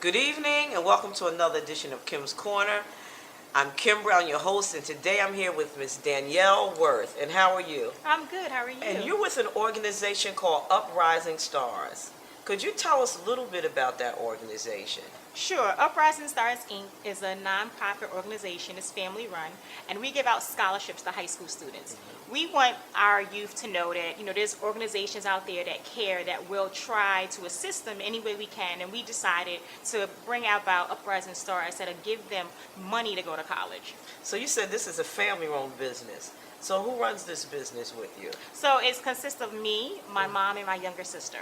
Good evening and welcome to another edition of Kim's Corner. I'm Kim Brown, your host, and today I'm here with Miss Danielle Worth. And how are you? I'm good. How are you? And you're with an organization called Uprising Stars. Could you tell us a little bit about that organization? Sure. Uprising Stars Inc. is a nonprofit organization. It's family run, and we give out scholarships to high school students. We want our youth to know that, there's organizations out there that care, that will try to assist them any way we can, and we decided to bring out about Uprising Stars that'll give them money to go to college. So you said this is a family-run business. So who runs this business with you? So it consists of me, my mom, and my younger sister.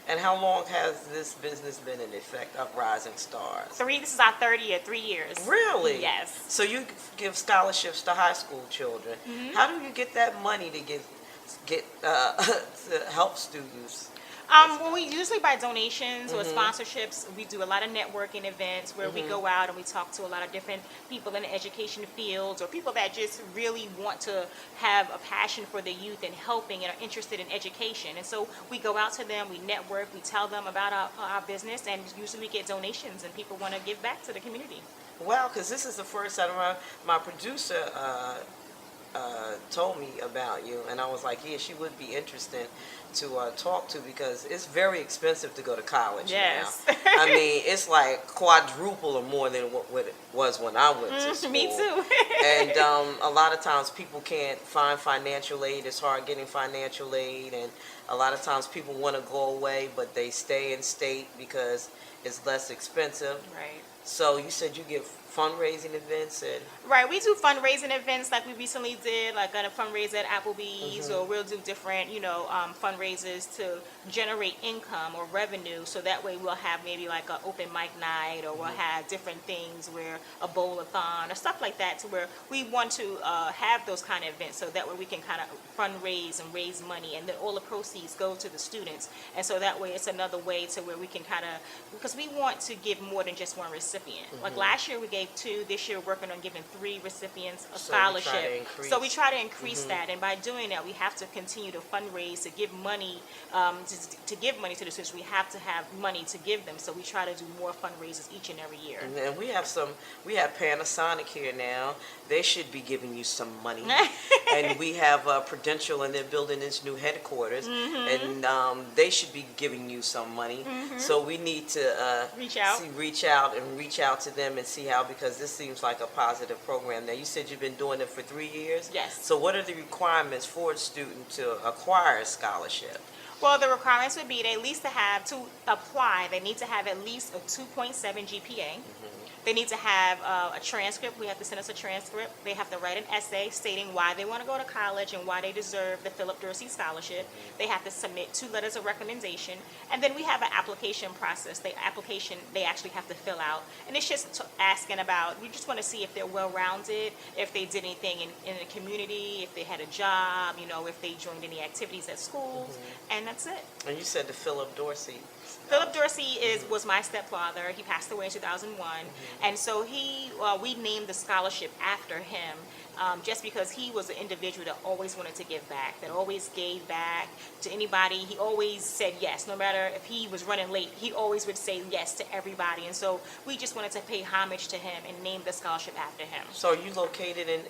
And how long has this business been in effect, Uprising Stars? This is our third year, 3 years. Really? Yes. So you give scholarships to high school children. How do you get that money to get to help students? Well, we usually by donations or sponsorships. We do a lot of networking events where we go out and we talk to a lot of different people in the education fields or people that just really want to have a passion for the youth and helping and are interested in education. And so we go out to them, we network, we tell them about our business, and usually we get donations and people want to give back to the community. Wow, because this is the first time my producer told me about you, and I was like, yeah, she would be interested to talk to, because it's very expensive to go to college Yes. now. I mean, it's like quadruple or more than what it was when I went to school. Me too. And a lot of times people can't find financial aid. It's hard getting financial aid, and a lot of times people want to go away, but they stay in state because it's less expensive. Right. So you said you give fundraising events and... Right, we do fundraising events like we recently did, like a fundraiser at Applebee's, or we'll do different, fundraisers to generate income or revenue. So that way we'll have maybe like an open mic night, or we'll have different things where a bowl-a-thon or stuff like that, to where we want to have those kind of events, so that way we can kind of fundraise and raise money, and then all the proceeds go to the students. And so that way it's another way to where we can kind of, because we want to give more than just one recipient. Like last year we gave 2, this year we're working on giving 3 recipients a scholarship. So we try to increase that, and by doing that we have to continue to fundraise, to give money, to give money to the students. We have to have money to give them, so we try to do more fundraisers each and every year. And we have Panasonic here now. They should be giving you some money. And we have Prudential, and they're building this new headquarters, and they should be giving you some money. So we need to reach out to them and see how, because this seems like a positive program. Now, you said you've been doing it for 3 years? Yes. So what are the requirements for a student to acquire a scholarship? Well, the requirements would be to apply, they need to have at least a 2.7 GPA. They need to have a transcript. We have to send us a transcript. They have to write an essay stating why they want to go to college and why they deserve the Philip Dorsey Scholarship. They have to submit 2 letters of recommendation. And then we have an application process. They actually have to fill out. And it's just asking about, we just want to see if they're well-rounded, if they did anything in the community, if they had a job, if they joined any activities at schools, and that's it. And you said the Philip Dorsey. Philip Dorsey was my stepfather. He passed away in 2001, and so we named the scholarship after him, just because he was an individual that always wanted to give back, that always gave back to anybody. He always said yes, no matter if he was running late. He always would say yes to everybody, and so we just wanted to pay homage to him and name the scholarship after him. So are you located in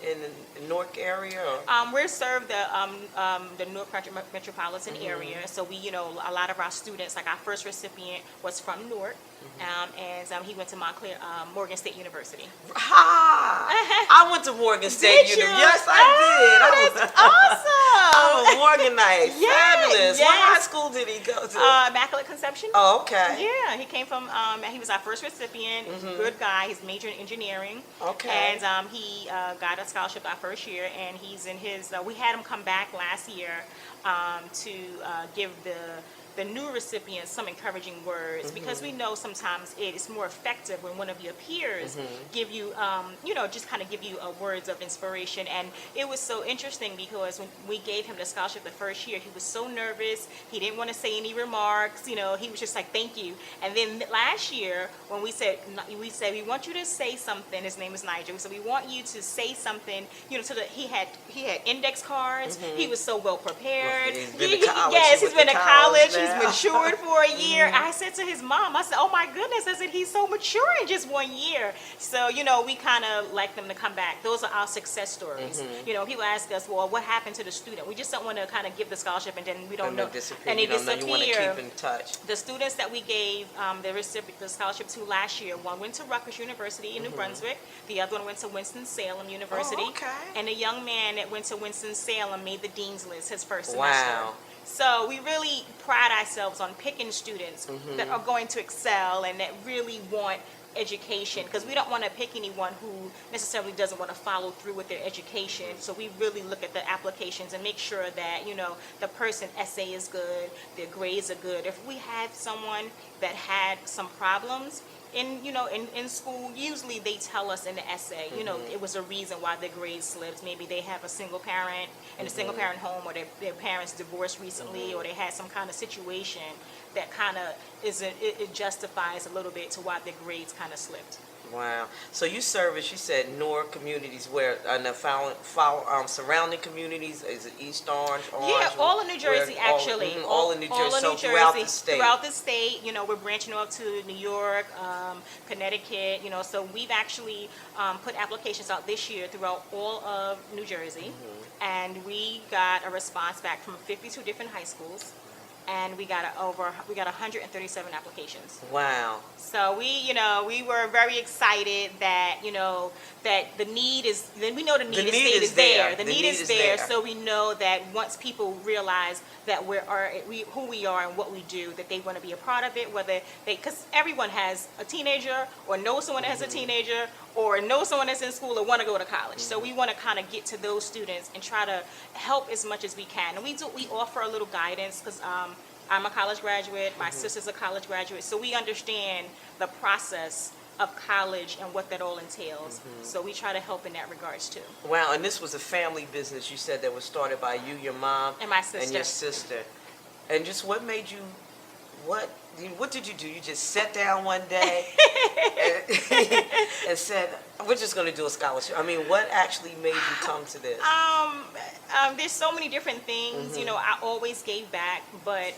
the Newark area? Or? We're served the Newark metropolitan area, so we, a lot of our students, like our first recipient was from Newark, and he went to Morgan State University. I went to Morgan State University. Yes, I did. That's awesome. I'm a Morganite. Fabulous. Yes. What high school did he go to? Immaculate Conception. Oh, okay. Yeah, he came from, he was our first recipient, good guy, he's majored in engineering. Okay. And he got a scholarship our first year, and he's in his, we had him come back last year to give the new recipients some encouraging words, because we know sometimes it is more effective when one of your peers give you, just kind of give you words of inspiration. And it was so interesting because when we gave him the scholarship the first year, he was so nervous. He didn't want to say any remarks. He was just like, thank you. And then last year, when we said we want you to say something. His name is Nigel. So we want you to say something. So that he had index cards. He was so well prepared. He's been to college. Yes, he's been to college. now. matured for a year. I said to his mom, I said, oh my goodness, I said, he's so mature in just 1 year. So, we kind of like them to come back. Those are our success stories. People ask us, well, what happened to the student? We just don't want to kind of give the scholarship and then we don't know. And they disappear. You want to keep in touch. The students that we gave the scholarship to last year, one went to Rutgers University in New Brunswick. The other one went to Winston-Salem University. Oh, okay. And the young man that went to Winston-Salem made the dean's list his first semester. Wow. So we really pride ourselves on picking students that are going to excel and that really want education, because we don't want to pick anyone who necessarily doesn't want to follow through with their education. So we really look at the applications and make sure that the person essay is good, their grades are good. If we had someone that had some problems in school, usually they tell us in the essay, it was a reason why their grades slipped. Maybe they have a single parent in a single parent home, or their parents divorced recently, or they had some kind of situation that kind of it justifies a little bit to why their grades kind of slipped. Wow. So you service, you said, North communities, where in the surrounding communities, is it East Orange? Yeah, all of New Jersey, actually. All in New Jersey, so throughout the state. Throughout the state, we're branching off to New York, Connecticut, so we've actually put applications out this year throughout all of New Jersey, and we got a response back from 52 different high schools. And we got 137 applications. Wow. So we were very excited that that the need is. Then we know the need is there. The need is there. So we know that once people realize that who we are and what we do, that they want to be a part of it. Because everyone has a teenager, or knows someone that has a teenager, or knows someone that's in school, or want to go to college. So we want to kind of get to those students and try to help as much as we can. And we offer a little guidance, because I'm a college graduate, my sister's a college graduate, so we understand the process of college and what that all entails. So we try to help in that regards too. Wow, and this was a family business, you said, that was started by you, your mom, and my sister. And your sister. And just what made you, what did you do? You just sat down one day and said, we're just going to do a scholarship. I mean, what actually made you come to this? There's so many different things. I always gave back, but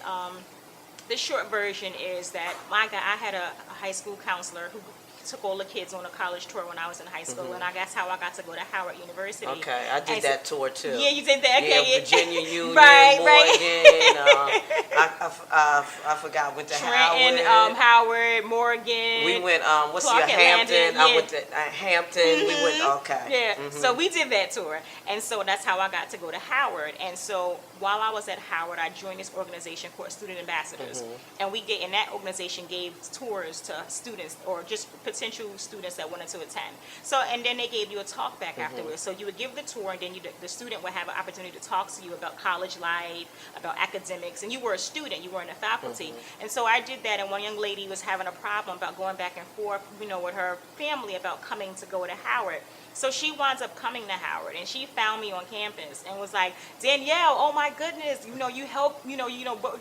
the short version is that I had a high school counselor who took all the kids on a college tour when I was in high school, and that's how I got to go to Howard University. Okay, I did that tour too. Yeah, you did that. Okay, yeah, Virginia Union, right. I forgot. Went to Trenton, Howard, Morgan. We went. Hampton? I went to Hampton. We went. Okay. Yeah. So we did that tour, and so that's how I got to go to Howard. And so while I was at Howard, I joined this organization called Student Ambassadors, and that organization gave tours to students or just potential students that wanted to attend. So, and then they gave you a talk back afterwards. So you would give the tour, and then the student would have an opportunity to talk to you about college life, about academics, and you were a student, you were in the faculty. And so I did that, and one young lady was having a problem about going back and forth, with her family about coming to go to Howard. So she winds up coming to Howard, and she found me on campus and was like, Danielle, oh my goodness, you helped,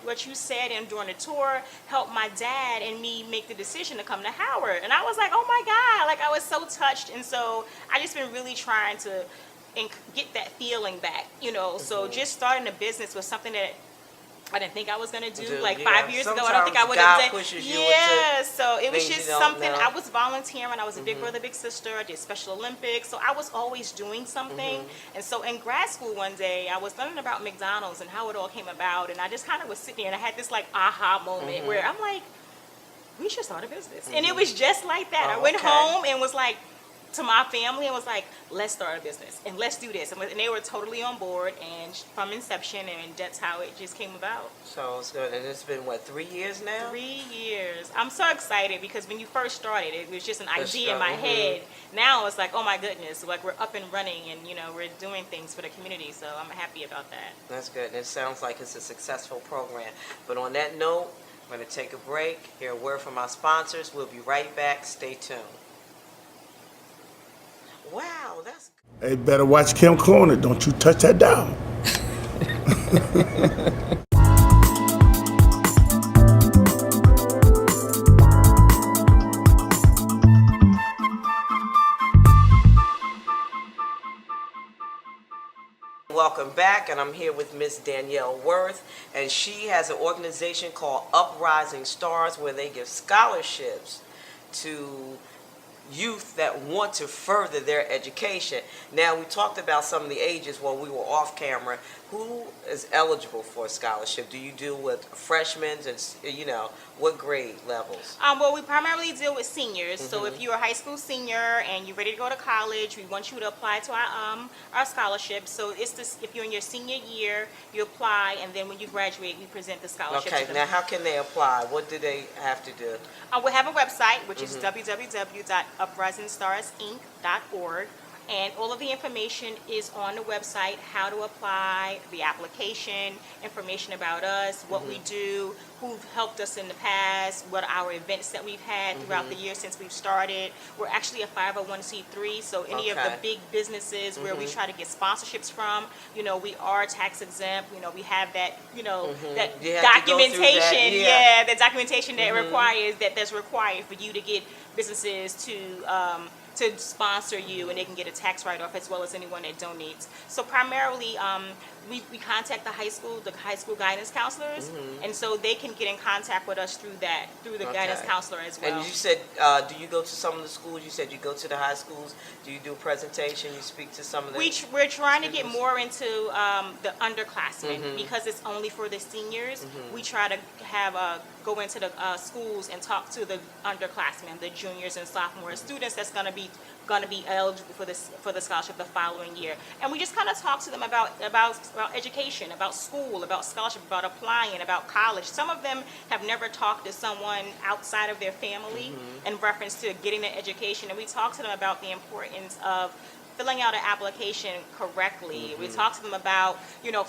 what you said and during the tour helped my dad and me make the decision to come to Howard. And I was like, oh my God, I was so touched. And so I just been really trying to get that feeling back, So just starting a business was something that I didn't think I was going to do. 5 years ago, I don't think I would have done. Yeah, so it was just something. I was volunteering. I was a Big Brother, Big Sister. I did Special Olympics. So I was always doing something. And so in grad school one day, I was learning about McDonald's and how it all came about. And I just kind of was sitting there and I had this aha moment where I'm like, we should start a business. And it was just like that. I went home and was like, to my family, and was like, let's start a business and let's do this. And they were totally on board, and from inception, and that's how it just came about. So it's good. And it's been, 3 years now? 3 years. I'm so excited because when you first started, it was just an idea in my head. Now it's like, oh my goodness, we're up and running, and we're doing things for the community. So I'm happy about that. That's good. And it sounds like it's a successful program. But on that note, I'm going to take a break, hear a word from our sponsors. We'll be right back. Stay tuned. Wow, that's... Hey, better watch Kim Corner. Don't you touch that down. Welcome welcome back, and I'm here with Miss Danielle Worth, and she has an organization called Uprising Stars where they give scholarships to youth that want to further their education. Now, we talked about some of the ages while we were off camera. Who is eligible for a scholarship? Do you deal with freshmen and, what grade levels? Well, we primarily deal with seniors. So if you're a high school senior and you're ready to go to college, we want you to apply to our scholarship. So it's this: if you're in your senior year, you apply, and then when you graduate, we present the scholarship. Okay, to them. now how can they apply? What do they have to do? We have a website, which is www.uprisingstars.inc.org. And all of the information is on the website: how to apply, the application, information about us, what we do, who've helped us in the past, what our events that we've had throughout the year since we've started. We're actually a 501c3, so any of the big businesses where we try to get sponsorships from, we are tax exempt. We have that, that You have to go through documentation. that, The documentation that that's required for you to get businesses to sponsor you, and they can get a tax write-off as well as anyone that donates. So primarily, we contact the high school guidance counselors, and so they can get in contact with us through the guidance counselor as well. And you said, do you go to some of the schools? You said you go to the high schools. Do you do a presentation? You speak to some of the We're trying to get more into the underclassmen because it's only for the seniors. We try to have go into the schools and talk to the underclassmen, the juniors and sophomore students that's going to be eligible for the scholarship the following year. And we just kind of talk to them about education, about school, about scholarship, about applying, about college. Some of them have never talked to someone outside of their family in reference to getting an education, and we talk to them about the importance of filling out an application correctly. We talk to them about,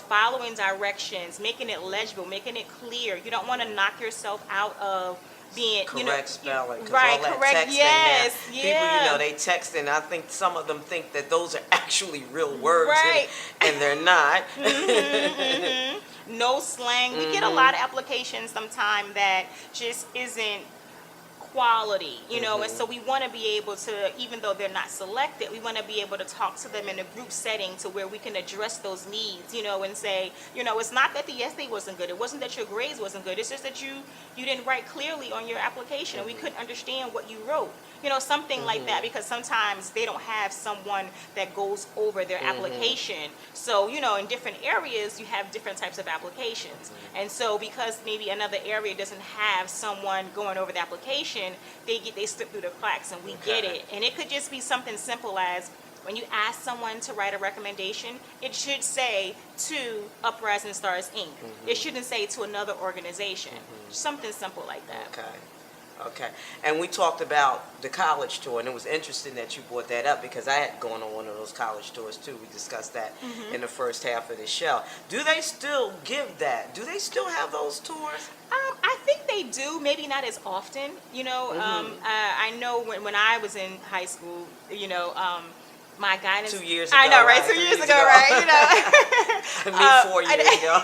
following directions, making it legible, making it clear. You don't want to knock yourself out of being correct spelling. 'Cause right, all that correct, texting yes, now, yeah. People, they text, and I think some of them think that those are actually real words, Right. and they're not. No slang. We get a lot of applications sometimes that just isn't quality, and so we want to be able to, even though they're not selected, we want to be able to talk to them in a group setting to where we can address those needs, and say, it's not that the essay wasn't good, it wasn't that your grades wasn't good, it's just that you didn't write clearly on your application, and we couldn't understand what you wrote, something like that, because sometimes they don't have someone that goes over their application. So, in different areas you have different types of applications, and so because maybe another area doesn't have someone going over the application, they slip through the cracks, and we get it. And it could just be something simple as, when you ask someone to write a recommendation, it should say to Uprising Stars Inc. It shouldn't say to another organization. Something simple like that. Okay. And we talked about the college tour, and it was interesting that you brought that up because I had gone on one of those college tours too. We discussed that in the first half of the show. Do they still give that? Do they still have those tours? I think they do, maybe not as often. I know when I was in high school, my guidance. 2 years ago. I know, right? Right? 2 years ago, right? Me 4 years ago.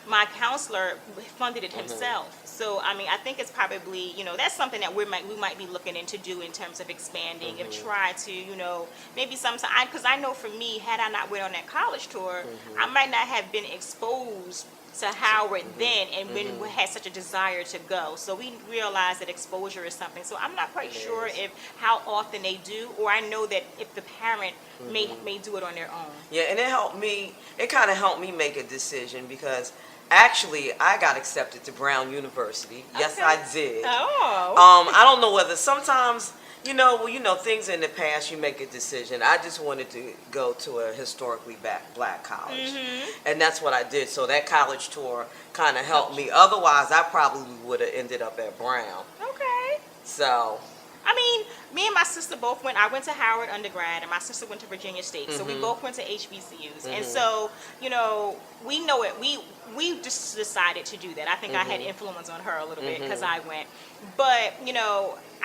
My counselor funded it himself. So I think it's probably that's something that we might be looking into do in terms of expanding and try to maybe sometime, because I know for me, had I not went on that college tour, I might not have been exposed to Howard then, and when we had such a desire to go. So we realized that exposure is something. So I'm not quite sure if how often they do, or I know that if the parent may do it on their own. Yeah, and it kind of helped me make a decision because actually I got accepted to Brown University. Yes, I did. Oh. I don't know whether sometimes, things in the past, you make a decision. I just wanted to go to a historically black college. And that's what I did. So that college tour kind of helped me. Otherwise, I probably would have ended up at Brown. Okay. So me and my sister both went. I went to Howard undergrad, and my sister went to Virginia State. So we both went to HBCUs, and so we know it. We just decided to do that. I think I had influence on her a little bit because I went, but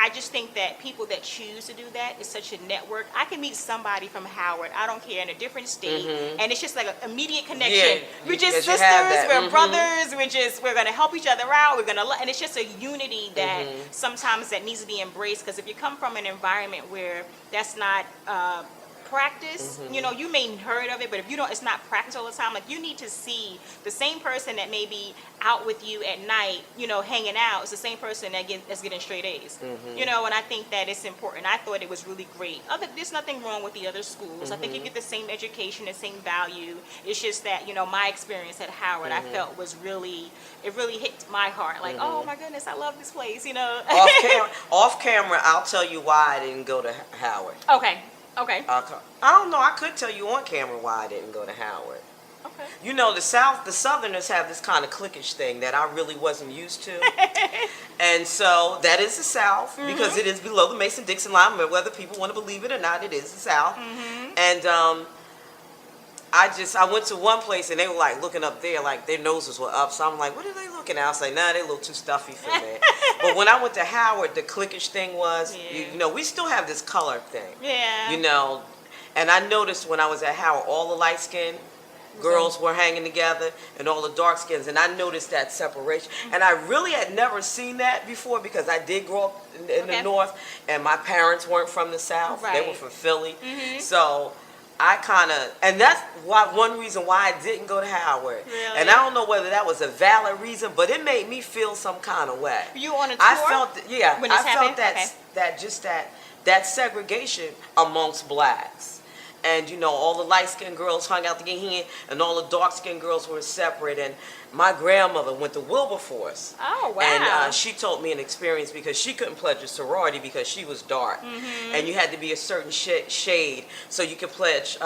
I just think that people that choose to do that is such a network. I can meet somebody from Howard, I don't care, in a different state, and it's just like an immediate connection. Yeah, we're just sisters, we're brothers, we're gonna help each other out. And it's just a unity that sometimes that needs to be embraced. Because if you come from an environment where that's not practice, you know, you may heard of it, but if you don't, it's not practice all the time. Like, you need to see the same person that may be out with you at night, you know, hanging out, is the same person that's getting straight A's. You know, and I think that it's important. I thought it was really great. There's nothing wrong with the other schools. I think you get the same education, the same value. It's just that, you know, my experience at Howard, I felt was really, it really hit my heart. Like, oh my goodness, I love this place, you know. Off camera, I'll tell you why I didn't go to Howard. Okay. Okay. I don't know. I could tell you on camera why I didn't go to Howard. Okay. You know, the Southerners have this kind of cliquish thing that I really wasn't used to. And so that is the South, because it is below the Mason-Dixon line, but whether people want to believe it or not, it is the South. And I went to one place and they were like looking up there, like their noses were up. So I'm like, what are they looking at? I was like, nah, they're a little too stuffy for me. But when I went to Howard, the cliquish thing was, you know, we still have this color thing. Yeah. You know, and I noticed when I was at Howard, all the light skinned girls were hanging together and all the dark skins, and I noticed that separation. And I really had never seen that before, because I did grow up in the North, and my parents weren't from the South. They were from Philly. So I kind of, and that's one reason why I didn't go to Howard. Really? And I don't know whether that was a valid reason, but it made me feel some kind of way. You on a tour? I felt, when this I felt happened? that segregation amongst blacks. And, you know, all the light-skinned girls hung out together, and all the dark-skinned girls were separate. And my grandmother went to Wilberforce. Oh, wow. And she told me an experience, because she couldn't pledge a sorority because she was dark. And you had to be a certain shade so you could pledge,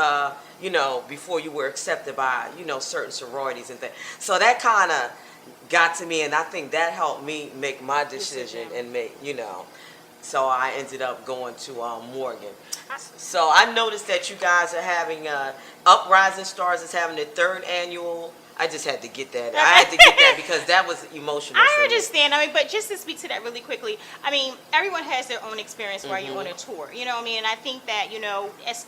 you know, before you were accepted by, you know, certain sororities and things. So that kind of got to me, and I think that helped me make my decision and make, you know. So I ended up going to Morgan. So I noticed that you guys are having Uprising Stars is having their 3rd annual. I just had to get that. I had to get that because that was emotional. I understand. I mean, but just to speak to that really quickly, I mean, everyone has their own experience while you're on a tour. You know what I mean? And I think that, you know, as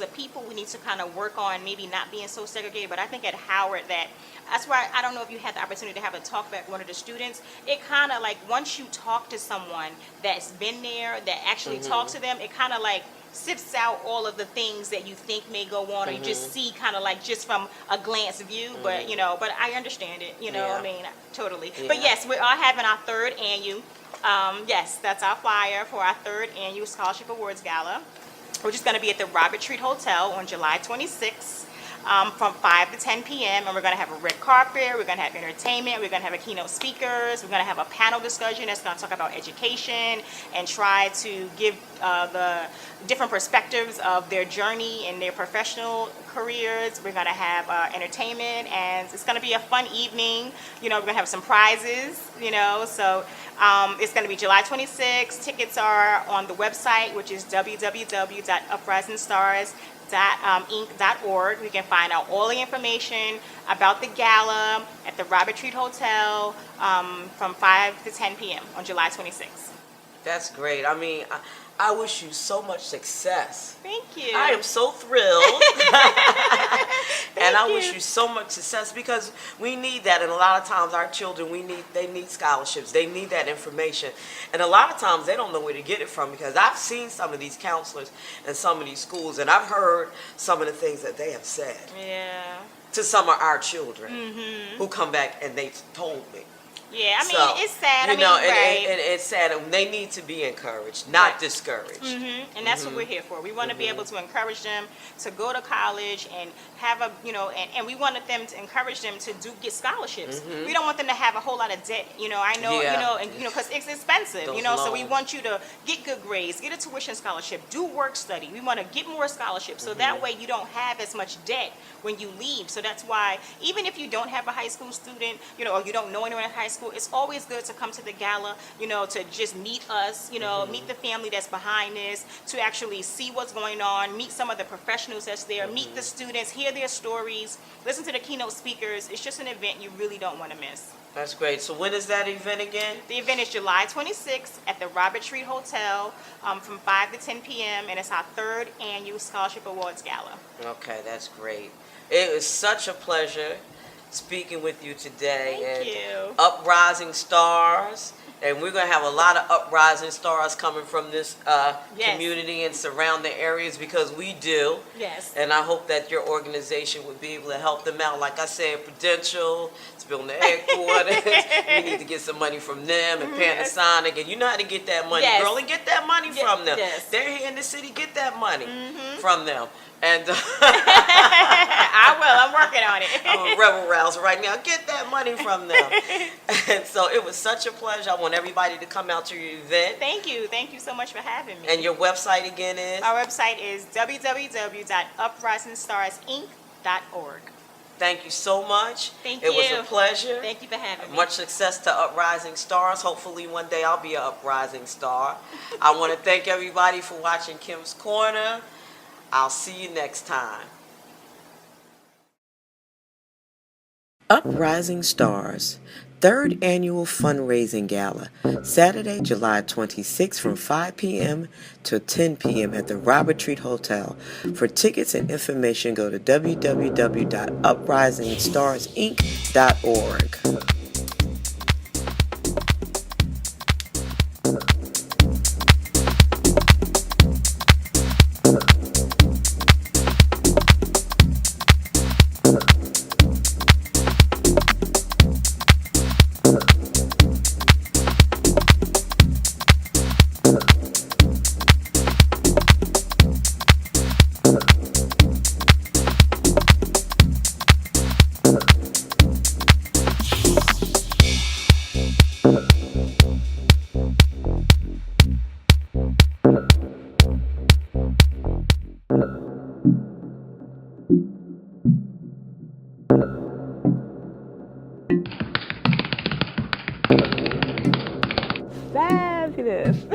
a people, we need to kind of work on maybe not being so segregated. But I think at Howard that's why I don't know if you had the opportunity to have a talk back with one of the students. It kind of like, once you talk to someone that's been there, that actually talks to them, it kind of like sifts out all of the things that you think may go on, or you just see kind of like just from a glance view. But, you know, but I understand it, you know, I mean, totally. But yes, we are having our 3rd annual. Yes, that's our flyer for our 3rd annual Scholarship Awards Gala, which is going to be at the Robert Treat Hotel on July 26th. From 5 to 10 p.m. and we're going to have a red carpet, we're going to have entertainment, we're going to have a keynote speakers, we're going to have a panel discussion that's going to talk about education and try to give the different perspectives of their journey in their professional careers. We're going to have entertainment, and it's going to be a fun evening. You know, we're going to have some prizes, you know, so it's going to be July 26th. Tickets are on the website, which is www.uprisingstars.inc.org. We can find out all the information about the gala at the Robert Treat Hotel from 5 to 10 p.m. on July 26th. That's great. I mean, I wish you so much success. Thank you. I am so thrilled. And I wish you so much success, because we need that. And a lot of times our children, they need scholarships. They need that information. And a lot of times they don't know where to get it from, because I've seen some of these counselors in some of these schools, and I've heard some of the things that they have said to some of our children who come back and they told me. Yeah, I mean, So, it's sad. You I mean, know, right. and it's sad. And they need to be encouraged, not discouraged. And that's what we're here for. We want to be able to encourage them to go to college and have a, you know, and we wanted them to encourage them to get scholarships. We don't want them to have a whole lot of debt. You know, I know, you know, and you know, because it's expensive. Those you know, so we loans. want you to get good grades, get a tuition scholarship, do work study. We want to get more scholarships, so that way you don't have as much debt when you leave. So that's why, even if you don't have a high school student, you know, or you don't know anyone in high school, it's always good to come to the gala, you know, to just meet us, you know, meet the family that's behind this, to actually see what's going on, meet some of the professionals that's there, meet the students, hear their stories, listen to the keynote speakers. It's just an event you really don't want to miss. That's great. So when is that event again? The event is July 26th at the Robert Treat Hotel from 5 to 10 p.m. and it's our 3rd annual Scholarship Awards Gala. Okay, that's great. It was such a pleasure speaking with you today. Thank and you. Uprising Stars. And we're going to have a lot of uprising stars coming from this Yes. community and surrounding areas, because we do. Yes. And I hope that your organization would be able to help them out. Like I said, Prudential, it's building the headquarters. We need to get some money from them, and Panasonic. And you know how to get that money, Yes. girl, and get that money from them. Yes. They're here in the city, get that money from them. And I will. I'm working on it. I'm a rebel rouser right now. Get that money from them. And so it was such a pleasure. I want everybody to come out to your event. Thank you. Thank you so much for having me. And your website again is? Our website is www.uprisingstars.inc.org. Thank you so much. Thank It was you. a pleasure. Thank you for having me. Much success to Uprising Stars. Hopefully one day I'll be an Uprising Star. I want to thank everybody for watching Kim's Corner. I'll see you next time. Uprising Stars, 3rd Annual Fundraising Gala, Saturday, July 26th from 5 p.m. to 10 p.m. at the Robert Treat Hotel. For tickets and information, go to www.uprisingstars.inc.org. Fabulous.